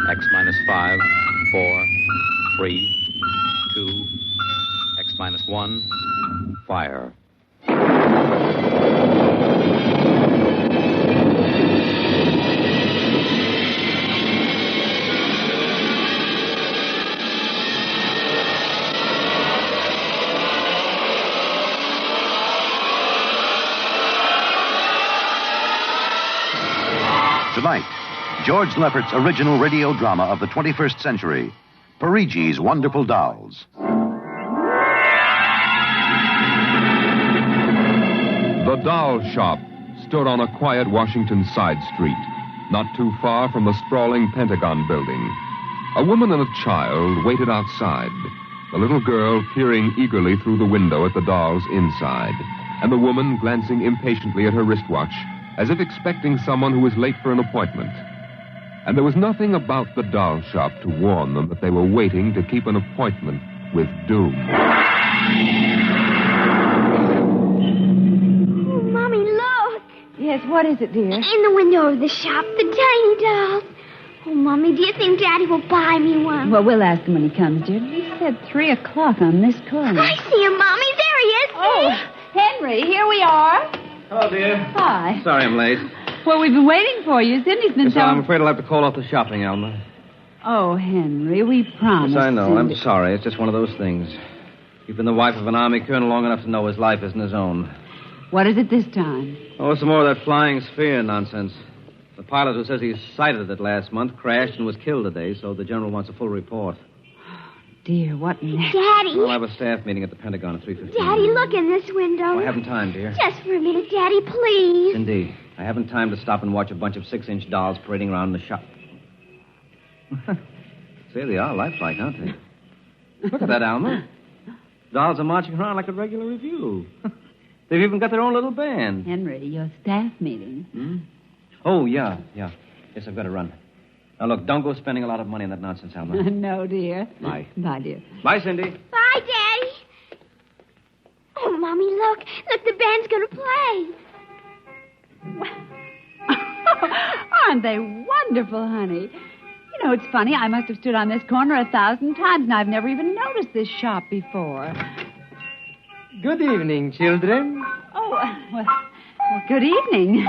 X minus 5, 4, 3, 2, X minus 1, fire. Tonight, George Lefferts's original radio drama of the 21st century, Perigi's Wonderful Dolls. The doll shop stood on a quiet Washington side street, not too far from the sprawling Pentagon building. A woman and a child waited outside, the little girl peering eagerly through the window at the dolls inside, and the woman glancing impatiently at her wristwatch, as if expecting someone who was late for an appointment. And there was nothing about the doll shop to warn them that they were waiting to keep an appointment with doom. Oh, Mommy, look! Yes, what is it, dear? In the window of the shop, the tiny dolls. Oh, Mommy, do you think Daddy will buy me one? Well, we'll ask him when he comes, dear. He said 3 o'clock on this corner. I see him, Mommy. There he is. Oh, Henry, here we are. Hello, dear. Hi. Sorry I'm late. Well, we've been waiting for you. Cindy's been So I'm afraid I'll have to call off the shopping, Alma. Oh, Henry, we promised. Yes, I know. Cindy. I'm sorry. It's just one of those things. You've been the wife of an army colonel long enough to know his life isn't his own. What is it this time? Oh, it's some more of that flying sphere nonsense. The pilot who says he sighted it last month crashed and was killed today, so the general wants a full report. Dear, what next? Daddy. We'll have a staff meeting at the Pentagon at 3:15. Daddy, look in this window. Oh, I haven't time, dear. Just for a minute, Daddy, please. Cindy, I haven't time to stop and watch a bunch of 6-inch dolls parading around in the shop. Say, they are lifelike, aren't they? Look at that, Alma. Dolls are marching around like a regular review. They've even got their own little band. Henry, your staff meeting. Hmm? Oh, yeah. Yes, I've got to run. Now, look, don't go spending a lot of money on that nonsense, Alma. No, dear. Bye. Bye, dear. Bye, Cindy. Bye, Daddy. Oh, Mommy, look. Look, the band's going to play. Aren't they wonderful, honey? You know, it's funny. I must have stood on this corner 1,000 times, and I've never even noticed this shop before. Good evening, children. Oh, well, good evening.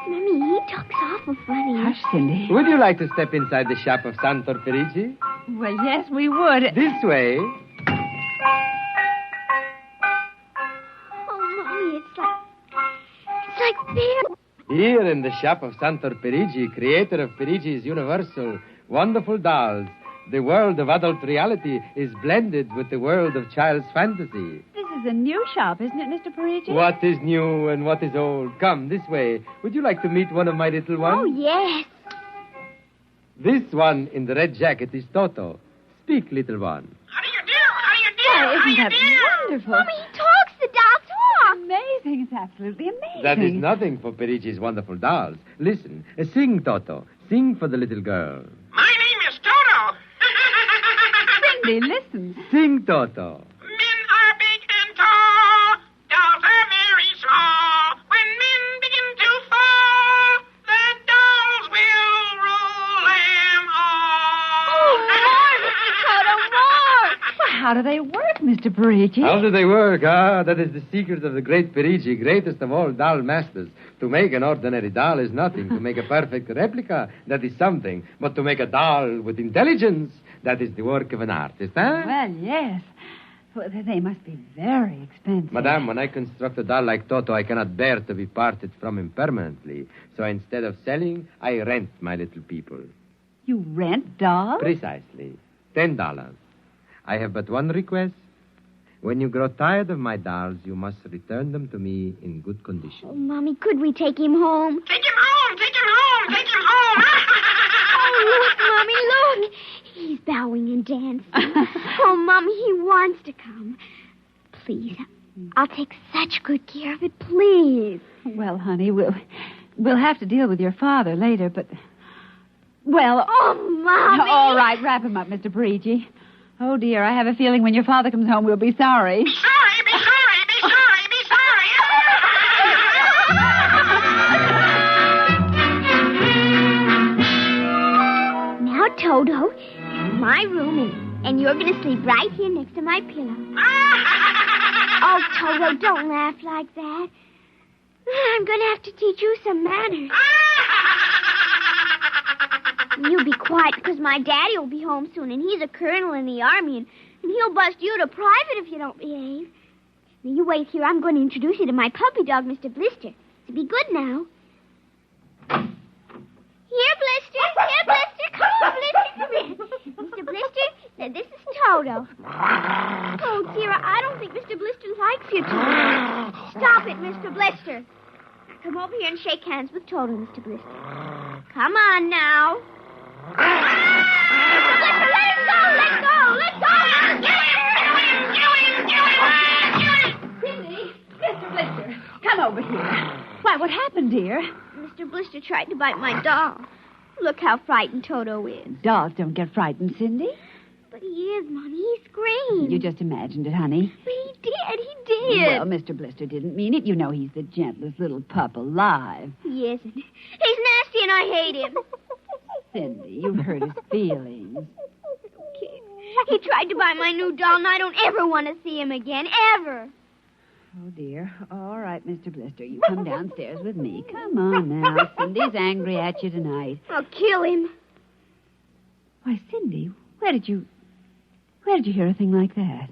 Mommy, he talks awful funny. Hush, Cindy. Would you like to step inside the shop of Santor Perigi? Well, yes, we would. This way. Oh, Mommy, it's like beer. Here in the shop of Santor Perigi, creator of Perigi's Universal Wonderful Dolls, the world of adult reality is blended with the world of child's fantasy. This is a new shop, isn't it, Mr. Perigi? What is new and what is old? Come, this way. Would you like to meet one of my little ones? Oh, yes. This one in the red jacket is Toto. Speak, little one. How do you do? Oh, isn't that wonderful? Mommy, he talks. The dolls talk. Amazing. It's absolutely amazing. That is nothing for Perigi's Wonderful Dolls. Listen, sing, Toto. Sing for the little girl. My name is Toto. Cindy, listen. Sing, Toto. Men are big and tall. Dolls are very small. When men begin to fall, the dolls will rule them all. Oh, Toto, more. Well, how do they work, Mr. Perigi? How do they work? That is the secret of the great Perigi, greatest of all doll masters. To make an ordinary doll is nothing. To make a perfect replica, that is something. But to make a doll with intelligence, that is the work of an artist, huh? Well, yes. Well, they must be very expensive. Madame, when I construct a doll like Toto, I cannot bear to be parted from him permanently. So instead of selling, I rent my little people. You rent dolls? Precisely. $10. I have but one request. When you grow tired of my dolls, you must return them to me in good condition. Oh, Mommy, could we take him home? Take him home. Take him home. Take him home. Oh, look, Mommy, look. He's bowing and dancing. Oh, Mommy, he wants to come. Please, I'll take such good care of it, please. Well, honey, we'll have to deal with your father later, but... Well... Oh, Mommy. All right, wrap him up, Mr. Perigi. Oh, dear, I have a feeling when your father comes home, we'll be sorry. Be sorry. Be sorry. Be sorry. Be sorry. Now, You're Toto. This is my room, and you're going to sleep right here next to my pillow. Oh, Toto, don't laugh like that. I'm going to have to teach you some manners. You be quiet, because my daddy will be home soon, and he's a colonel in the army, and he'll bust you to private if you don't behave. Now, you wait here. I'm going to introduce you to my puppy dog, Mr. Blister. So be good now. Here, Blister. Here, Blister. Come on, Blister. Come here. Mr. Blister, now this is Toto. Oh, dear, I don't think Mr. Blister likes you, Toto. Stop it, Mr. Blister. Come over here and shake hands with Toto, Mr. Blister. Come on now. Mr. Blister, let him go. Let go. Let go. Cindy, Mr. Blister, come over here. Why, what happened, dear? Mr. Blister tried to bite my doll. Look how frightened Toto is. Dolls don't get frightened, Cindy. But he is, Mommy. He screamed. You just imagined it, honey. But he did. He did. Well, Mr. Blister didn't mean it. You know he's the gentlest little pup alive. He isn't. He's nasty and I hate him. Cindy, you've hurt his feelings. Okay. He tried to buy my new doll, and I don't ever want to see him again. Ever. Oh, dear. All right, Mr. Blister. You come downstairs with me. Come on now. Cindy's angry at you tonight. I'll kill him. Why, Cindy, where did you hear a thing like that?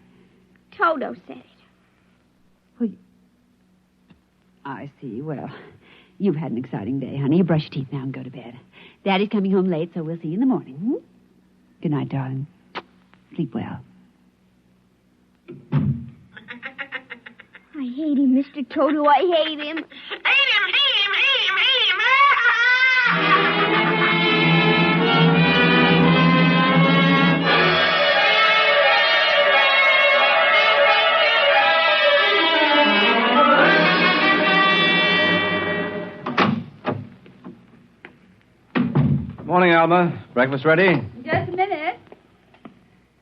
Toto said it. Well, I see. Well, you've had an exciting day, honey. You brush your teeth now and go to bed. Daddy's coming home late, so we'll see you in the morning. Hmm? Good night, darling. Sleep well. I hate him, Mr. Toto. I hate him. Hate him, hate him, hate him, hate him. Morning, Alma. Breakfast ready? Just a minute.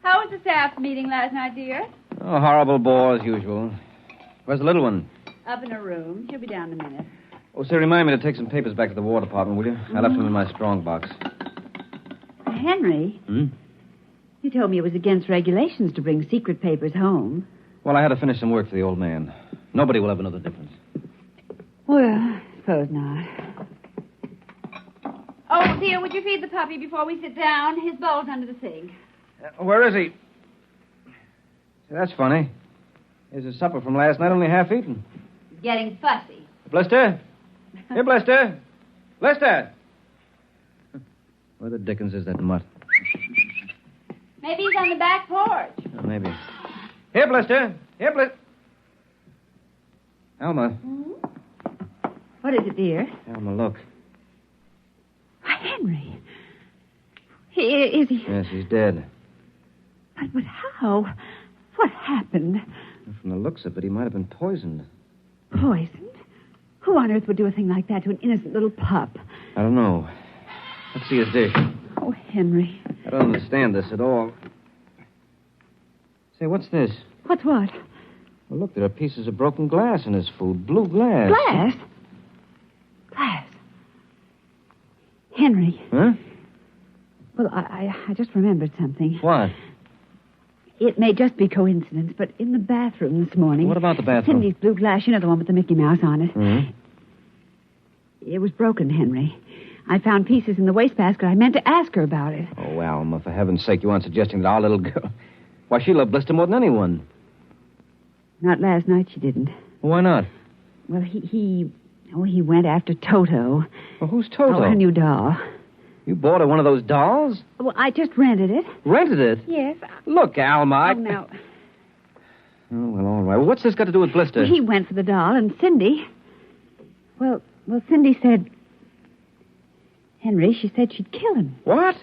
How was the staff meeting last night, dear? Oh, horrible bore as usual. Where's the little one? Up in her room. She'll be down in a minute. Oh, say, remind me to take some papers back to the War Department, will you? I left them in my strong box. Henry, Hmm? you told me it was against regulations to bring secret papers home. Well, I had to finish some work for the old man. Nobody will ever know the difference. Well, I suppose not. Oh, dear, would you feed the puppy before we sit down? His bowl's under the sink. Where is he? Say, that's funny. Here's his supper from last night, only half eaten. He's getting fussy. Blister? Here, Blister. Blister! Where the dickens is that mutt? Maybe he's on the back porch. Oh, maybe. Here, Blister. Here, Blister. Alma. What is it, dear? Alma, look. Why, Henry. Is he... Yes, he's dead. But how? What happened? From the looks of it, he might have been poisoned. Poisoned? Who on earth would do a thing like that to an innocent little pup? I don't know. Let's see his dish. Oh, Henry. I don't understand this at all. Say, what's this? What's what? Well, look, there are pieces of broken glass in his food. Blue glass. Glass? Glass. Henry. Huh? Well, I just remembered something. What? It may just be coincidence, but in the bathroom this morning... What about the bathroom? Cindy's blue glass, you know, the one with the Mickey Mouse on it. Mm-hmm. It was broken, Henry. I found pieces in the wastebasket. I meant to ask her about it. Oh, Alma, for heaven's sake, you aren't suggesting that our little girl... Why, she loved Blister more than anyone. Not last night, she didn't. Well, why not? Well, he went after Toto. Well, who's Toto? Oh, her new doll. You bought her one of those dolls? Well, I just rented it. Rented it? Yes. Look, Alma, Oh, now... Oh, well, all right. Well, what's this got to do with Blister? Well, he went for the doll, and Cindy... Well, Cindy said... Henry, she said she'd kill him. What?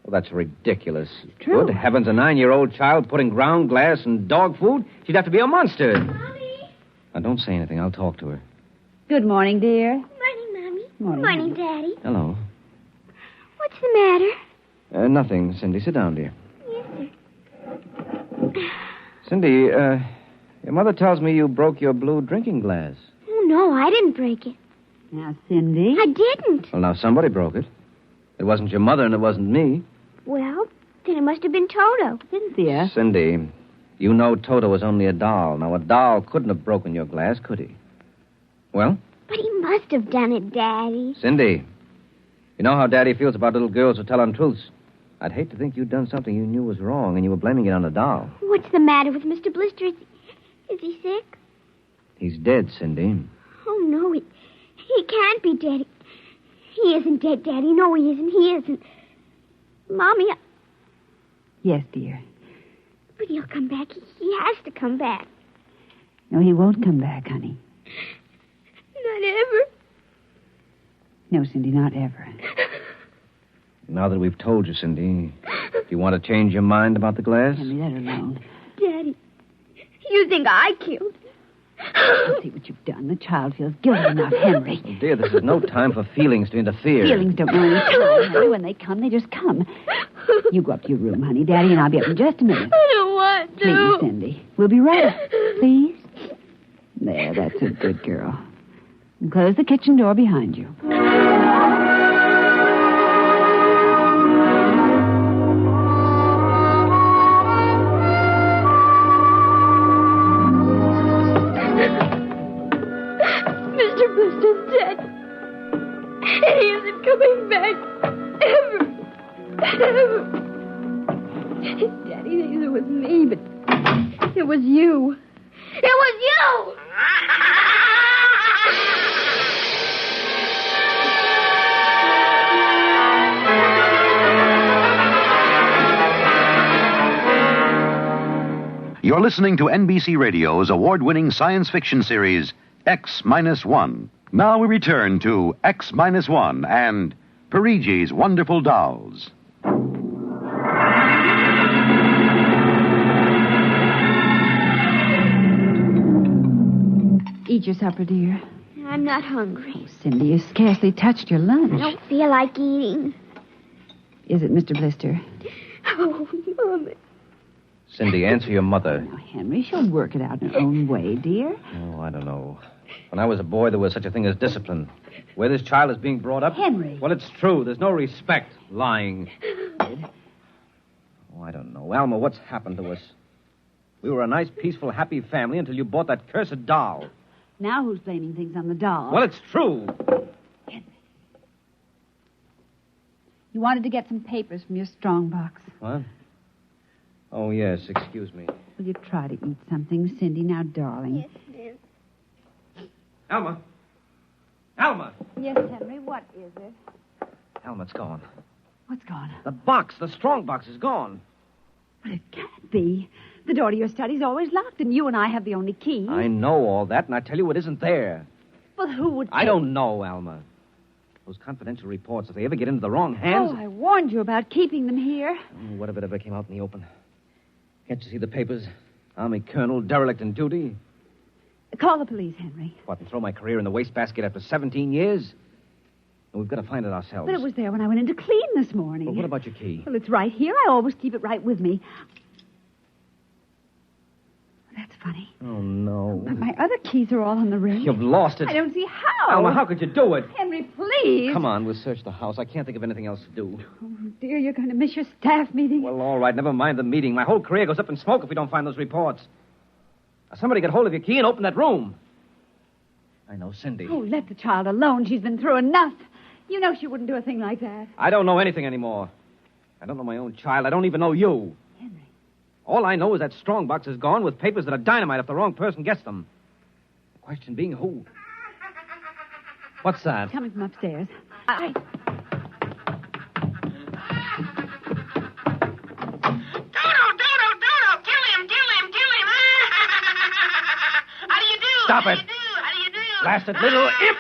Well, that's ridiculous. True. Good heavens, a 9-year-old child putting ground glass in dog food? She'd have to be a monster. Mommy. Now, don't say anything. I'll talk to her. Good morning, dear. Morning, Mommy. Morning. Daddy. Hello. What's the matter? Nothing, Cindy. Sit down, dear. Yes, sir. Cindy, your mother tells me you broke your blue drinking glass. Oh, no, I didn't break it. Now, Cindy... I didn't. Well, now, somebody broke it. It wasn't your mother and it wasn't me. Well, then it must have been Toto. Cynthia. Cindy, you know Toto was only a doll. Now, a doll couldn't have broken your glass, could he? Well? But he must have done it, Daddy. Cindy, you know how Daddy feels about little girls who tell untruths. I'd hate to think you'd done something you knew was wrong and you were blaming it on a doll. What's the matter with Mr. Blister? Is he sick? He's dead, Cindy. Oh, no, he can't be dead. He isn't dead, Daddy. No, he isn't. He isn't. Mommy, Yes, dear. but he'll come back. He has to come back. No, he won't come back, honey. Not ever. No, Cindy, not ever. Now that we've told you, Cindy, do you want to change your mind about the glass? Henry, let her alone. Daddy, you think I killed? See what you've done. The child feels guilty enough, Henry. Oh, dear, this is no time for feelings to interfere. Feelings don't know any time, Henry. When they come, they just come. You go up to your room, honey. Daddy and I'll be up in just a minute. I don't want to. Please, Cindy. We'll be right up. Please. There, that's a good girl. And close the kitchen door behind you. Mr. Blister's dead. And he isn't coming back. Ever. Daddy thinks it was me, but it was you. It was you! You're listening to NBC Radio's award-winning science fiction series, X-1. Now we return to X-1 and Perigi's Wonderful Dolls. Eat your supper, dear. I'm not hungry. Cindy, you scarcely touched your lunch. I don't feel like eating. Is it Mr. Blister? Oh, Mama. Cindy, answer your mother. Oh, Henry, she'll work it out in her own way, dear. Oh, I don't know. When I was a boy, there was such a thing as discipline. Where this child is being brought up... Henry. Well, it's true. There's no respect. Lying. Oh, I don't know. Alma, what's happened to us? We were a nice, peaceful, happy family until you bought that cursed doll. Now who's blaming things on the doll? Well, it's true. Henry. You wanted to get some papers from your strong box. What? Oh, yes. Excuse me. Will you try to eat something, Cindy? Now, darling. Yes, dear. Alma. Alma. Yes, Henry, what is it? Alma, it's gone. What's gone? The box, the strong box, is gone. But it can't be. The door to your study's always locked, and you and I have the only key. I know all that, and I tell you it isn't there. Well, who would... I don't know, Alma. Those confidential reports, if they ever get into the wrong hands... Oh, I warned you about keeping them here. Oh, what if it ever came out in the open? Can't you see the papers? Army colonel, derelict in duty. Call the police, Henry. What, and throw my career in the wastebasket after 17 years? And we've got to find it ourselves. But it was there when I went in to clean this morning. Well, what about your key? Well, it's right here. I always keep it right with me. That's funny. Oh, no. But my other keys are all on the ring. You've lost it. I don't see how. Alma, how could you do it? Henry, please. Come on, we'll search the house. I can't think of anything else to do. Oh, dear, you're going to miss your staff meeting. Well, all right, never mind the meeting. My whole career goes up in smoke if we don't find those reports. Now, somebody get hold of your key and open that room. I know Cindy. Oh, let the child alone. She's been through enough. You know she wouldn't do a thing like that. I don't know anything anymore. I don't know my own child. I don't even know you. Henry. All I know is that strong box is gone with papers that are dynamite if the wrong person gets them. The question being who? What's that? Coming from upstairs. Doodle, doodle, doodle. Kill him, kill him, kill him. How do you do? Stop How it. do you do? How do you do? Blasted little imp!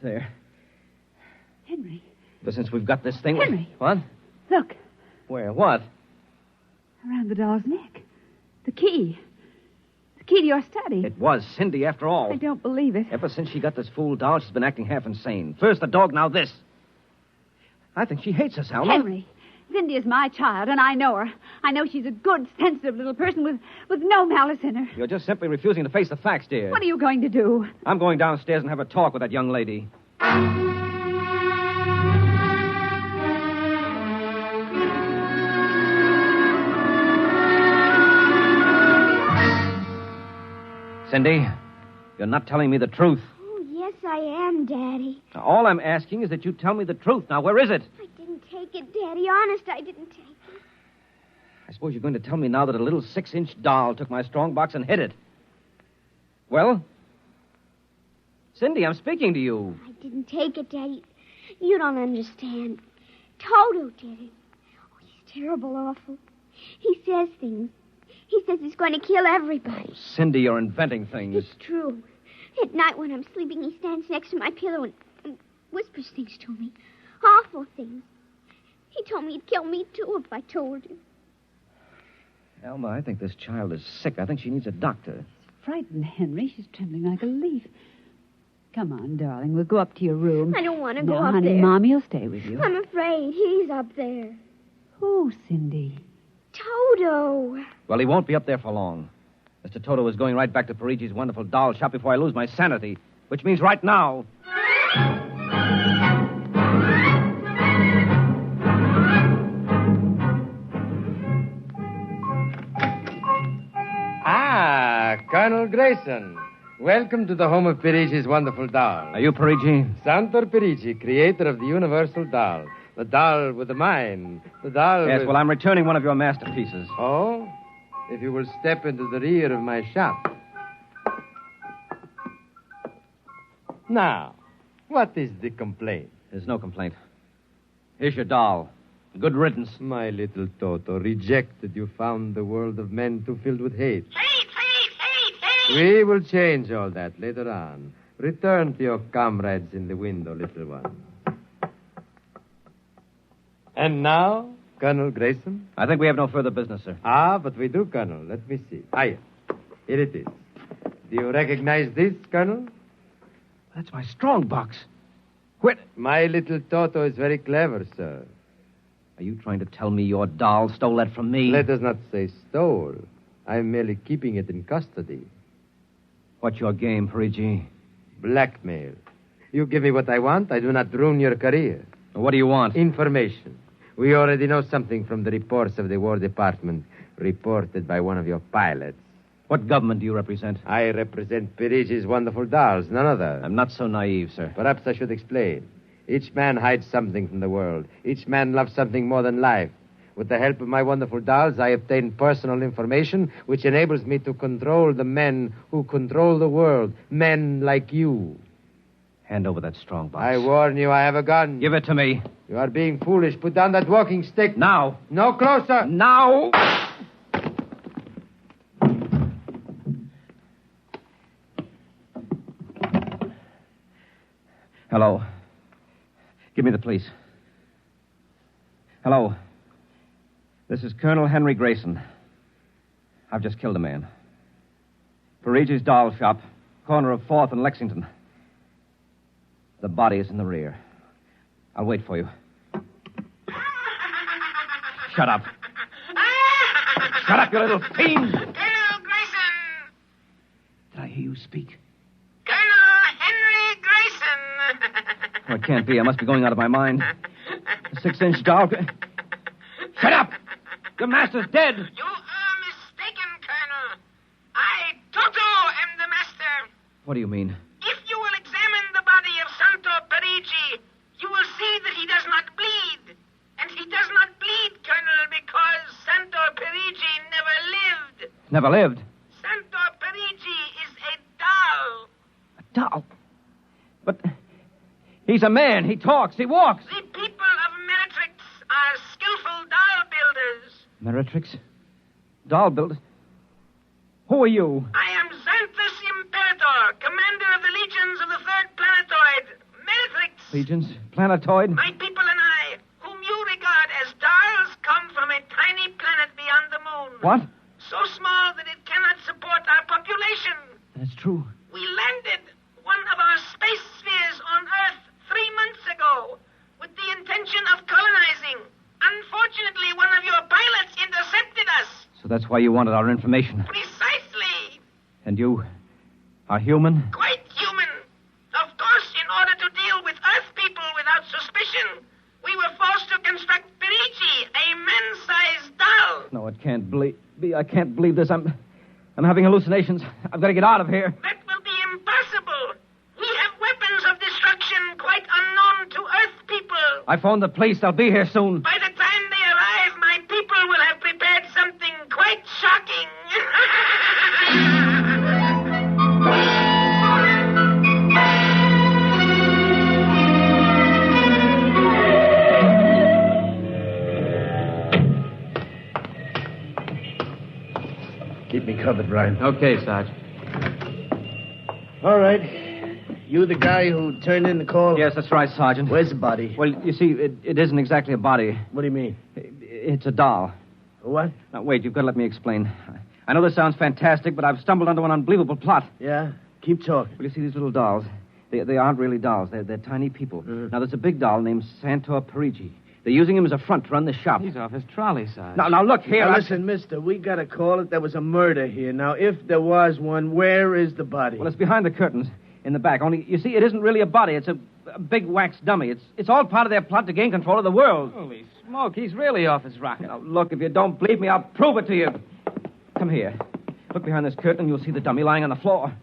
There. Henry. But since we've got this thing... Henry. What? Look. Where? What? Around the doll's neck. The key. The key to your study. It was Cindy, after all. I don't believe it. Ever since she got this fool doll, she's been acting half insane. First the dog, now this. I think she hates us, Alma. Henry. Cindy is my child, and I know her. I know she's a good, sensitive little person with no malice in her. You're just simply refusing to face the facts, dear. What are you going to do? I'm going downstairs and have a talk with that young lady. Cindy, you're not telling me the truth. Oh, yes, I am, Daddy. Now, all I'm asking is that you tell me the truth. Now, where is it? I didn't take it, Daddy. Honest, I didn't take it. I suppose you're going to tell me now that a little 6-inch doll took my strong box and hid it. Well? Cindy, I'm speaking to you. I didn't take it, Daddy. You don't understand. Toto did it. Oh, he's terrible awful. He says things. He says he's going to kill everybody. Oh, Cindy, you're inventing things. It's true. At night when I'm sleeping, he stands next to my pillow and whispers things to me. Awful things. He told me he'd kill me, too, if I told him. Alma, I think this child is sick. I think she needs a doctor. Frightened, Henry. She's trembling like a leaf. Come on, darling. We'll go up to your room. I don't want to go No, up honey, there. Mommy will stay with you. I'm afraid. He's up there. Who, Cindy? Toto. Well, he won't be up there for long. Mr. Toto is going right back to Perigi's wonderful doll shop before I lose my sanity, which means right now. Ah, Colonel Grayson. Welcome to the home of Perigi's wonderful doll. Are you Perigi? Santor Perigi, creator of the universal doll. The doll with the mind. The doll Yes, with... well, I'm returning one of your masterpieces. Oh? If you will step into the rear of my shop. Now, what is the complaint? There's no complaint. Here's your doll. Good riddance. My little Toto, rejected, you found the world of men too filled with hate. Hate! We will change all that later on. Return to your comrades in the window, little one. And now, Colonel Grayson? I think we have no further business, sir. Ah, but we do, Colonel. Let me see. Here it is. Do you recognize this, Colonel? That's my strong box. Where... My little Toto is very clever, sir. Are you trying to tell me your doll stole that from me? Let us not say stole. I'm merely keeping it in custody. What's your game, Perigi? Blackmail. You give me what I want, I do not ruin your career. What do you want? Information. We already know something from the reports of the War Department, reported by one of your pilots. What government do you represent? I represent Perigi's wonderful dolls, none other. I'm not so naive, sir. Perhaps I should explain. Each man hides something from the world. Each man loves something more than life. With the help of my wonderful dolls, I obtain personal information which enables me to control the men who control the world. Men like you. Hand over that strong box. I warn you, I have a gun. Give it to me. You are being foolish. Put down that walking stick. Now. No closer. Now! Hello. Give me the police. Hello. This is Colonel Henry Grayson. I've just killed a man. Perigi's doll shop, corner of 4th and Lexington. The body is in the rear. I'll wait for you. Shut up. Shut up, you little fiend! Colonel Grayson! Did I hear you speak? Colonel Henry Grayson! Oh, it can't be. I must be going out of my mind. A 6-inch doll. Shut up! Your master's dead. You are mistaken, Colonel. I, Toto, am the master. What do you mean? If you will examine the body of Santo Perigi, you will see that he does not bleed. And he does not bleed, Colonel, because Santo Perigi never lived. Never lived. Santo Perigi is a doll. A doll? But he's a man. He talks. He walks. The people of Meretrix are skillful doll builders. Meretrix? Doll builder? Who are you? I am Xanthus Imperator, commander of the legions of the third planetoid, Meretrix. Legions? Planetoid? My people and I, whom you regard as dolls, come from a tiny planet beyond the moon. What? So small that it cannot support our population. That's true. We landed one of our space spheres on Earth 3 months ago with the intention of colonizing. Unfortunately, one of your pilots intercepted us. So that's why you wanted our information. Precisely. And you are human? Quite human. Of course, in order to deal with Earth people without suspicion, we were forced to construct Perigi, a man-sized doll. No, it can't be. I can't believe this. I'm I'm having hallucinations. I've got to get out of here. That will be impossible. We have weapons of destruction quite unknown to Earth people. I phoned the police. They'll be here soon. By the time they arrive, my people will have prepared something quite shocking. Keep me covered, Ryan. Okay, Sarge. All right. You the guy who turned in the call? Yes, that's right, Sergeant. Where's the body? Well, you see, it isn't exactly a body. What do you mean? It's a doll. What? Now, wait, you've got to let me explain. I know this sounds fantastic, but I've stumbled onto an unbelievable plot. Yeah? Keep talking. Well, you see, these little dolls, they aren't really dolls. They're tiny people. Now, there's a big doll named Santor Perigi. They're using him as a front to run the shop. He's off his trolley, Sarge. Now, look here. Now, listen, mister, we got to call it there was a murder here. Now, if there was one, where is the body? Well, it's behind the curtains in the back. Only, you see, it isn't really a body. It's a big wax dummy. It's all part of their plot to gain control of the world. Holy smoke, he's really off his rocker. Now, look, if you don't believe me, I'll prove it to you. Come here. Look behind this curtain, and you'll see the dummy lying on the floor.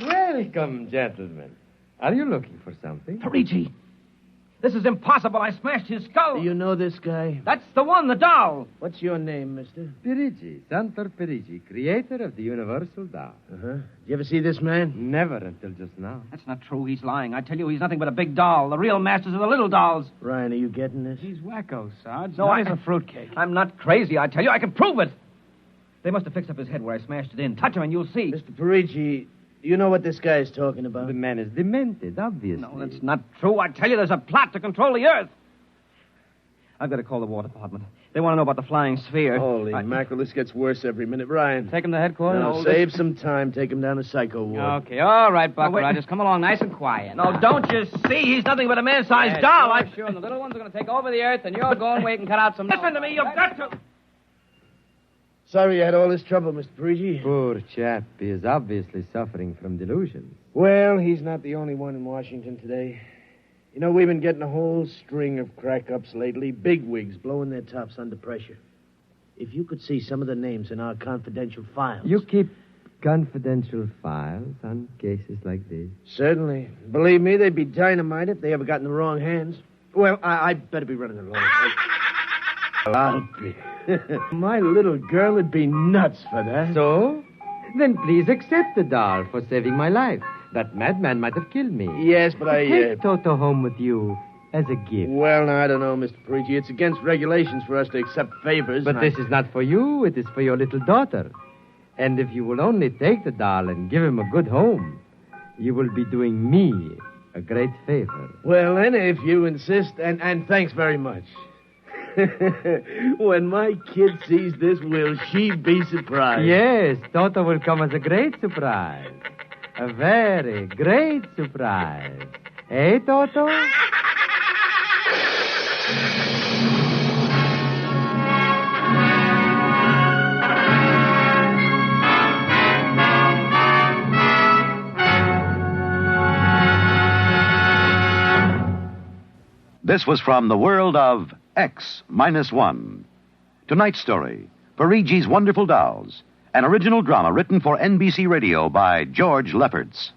Welcome, gentlemen. Are you looking for something? Perigi. This is impossible. I smashed his skull. Do you know this guy? That's the one, the doll. What's your name, mister? Perigi, Santor Perigi, creator of the Universal Doll. Uh-huh. Did you ever see this man? Never until just now. That's not true. He's lying. I tell you, he's nothing but a big doll. The real masters are the little dolls. Ryan, are you getting this? He's wacko, Sarge. No, Not as a fruitcake. I'm not crazy, I tell you. I can prove it. They must have fixed up his head where I smashed it in. Touch him and you'll see. Mr. Perigi, you know what this guy is talking about? The man is demented, obviously. No, that's not true. I tell you, there's a plot to control the Earth. I've got to call the War Department. They want to know about the flying sphere. Holy mackerel, this gets worse every minute. Ryan. Take him to headquarters? No, save some time. Take him down to Psycho Ward. Okay, all right, Buck. wait. Just come along nice and quiet. No, don't you see? He's nothing but a man-sized doll. Sure. And the little ones are going to take over the Earth, and you're going wait and cut out some... Listen to me. You've got to... Sorry you had all this trouble, Mr. Perigi. Poor chap. He is obviously suffering from delusions. Well, he's not the only one in Washington today. You know, we've been getting a whole string of crack-ups lately. Bigwigs blowing their tops under pressure. If you could see some of the names in our confidential files. You keep confidential files on cases like this? Certainly. Believe me, they'd be dynamite if they ever got in the wrong hands. Well, I better be running along. I'll be. My little girl would be nuts for that. So? Then please accept the doll for saving my life. That madman might have killed me. Yes, but Take Toto home with you as a gift. Well, now, I don't know, Mr. Perigi. It's against regulations for us to accept favors. But this is not for you. It is for your little daughter. And if you will only take the doll and give him a good home, you will be doing me a great favor. Well, then, if you insist, and thanks very much. When my kid sees this, will she be surprised? Yes, Toto will come as a great surprise. A very great surprise. Eh, Toto? This was from the world of X-1. Tonight's story, Perigi's Wonderful Dolls, an original drama written for NBC Radio by George Lefferts.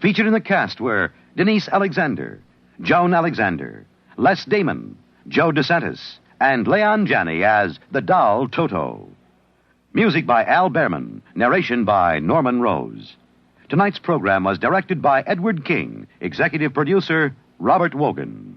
Featured in the cast were Denise Alexander, Joan Alexander, Les Damon, Joe DeSantis, and Leon Janney as the doll Toto. Music by Al Behrman, narration by Norman Rose. Tonight's program was directed by Edward King, executive producer Robert Wogan.